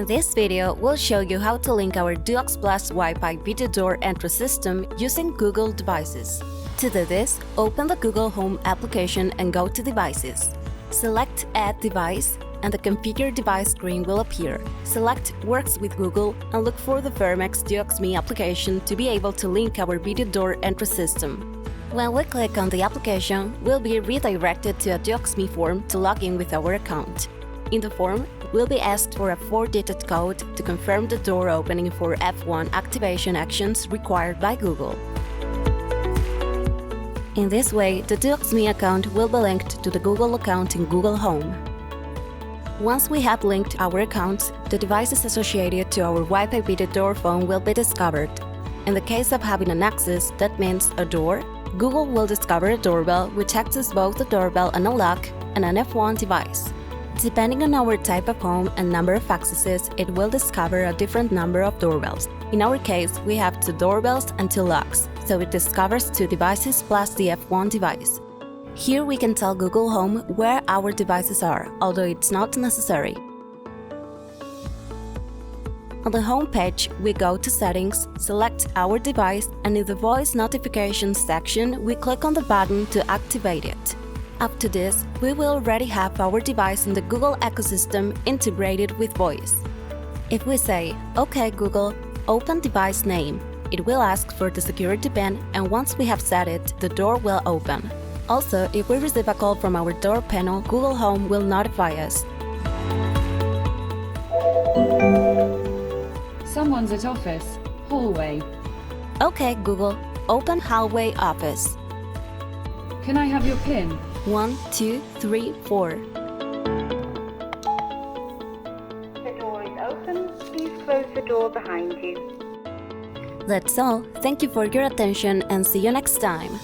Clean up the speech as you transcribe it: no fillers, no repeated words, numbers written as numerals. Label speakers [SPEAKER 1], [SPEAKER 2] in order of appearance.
[SPEAKER 1] In this video, we'll show you how to link our DUOX PLUS Wi-Fi video door entry system using Google devices. To do this, open the Google Home application and go to Devices. Select Add Device, and the Configure Device screen will appear. Select Works with Google and look for the Fermax DuoxMe application to be able to link our video door entry system. When we click on the application, we'll be redirected to a DuoxMe form to log in with our account. In the form, we'll be asked for a 4-digit code to confirm the door opening for F1 activation actions required by Google. In this way, the DuoxMe account will be linked to the Google account in Google Home. Once we have linked our accounts, the devices associated to our Wi-Fi video door phone will be discovered. In the case of having an access, that means a door, Google will discover a doorbell which acts as both a doorbell and a lock, and an F1 device. Depending on our type of home and number of accesses, it will discover a different number of doorbells. In our case, we have 2 doorbells and 2 locks, so it discovers 2 devices plus the F1 device. Here we can tell Google Home where our devices are, although it's not necessary. On the home page, we go to Settings, select our device, and in the Voice Notifications section, we click on the button to activate it. After this, we will already have our device in the Google ecosystem integrated with voice. If we say, OK Google, open device name, it will ask for the security PIN, and once we have set it, the door will open. Also, if we receive a call from our door panel, Google Home will notify us.
[SPEAKER 2] Someone's at office. Hallway.
[SPEAKER 1] OK Google, open hallway office.
[SPEAKER 2] Can I have your PIN?
[SPEAKER 1] 1, 2, 3, 4.
[SPEAKER 3] The door is open. Please close the door behind you.
[SPEAKER 1] That's all. Thank you for your attention and see you next time.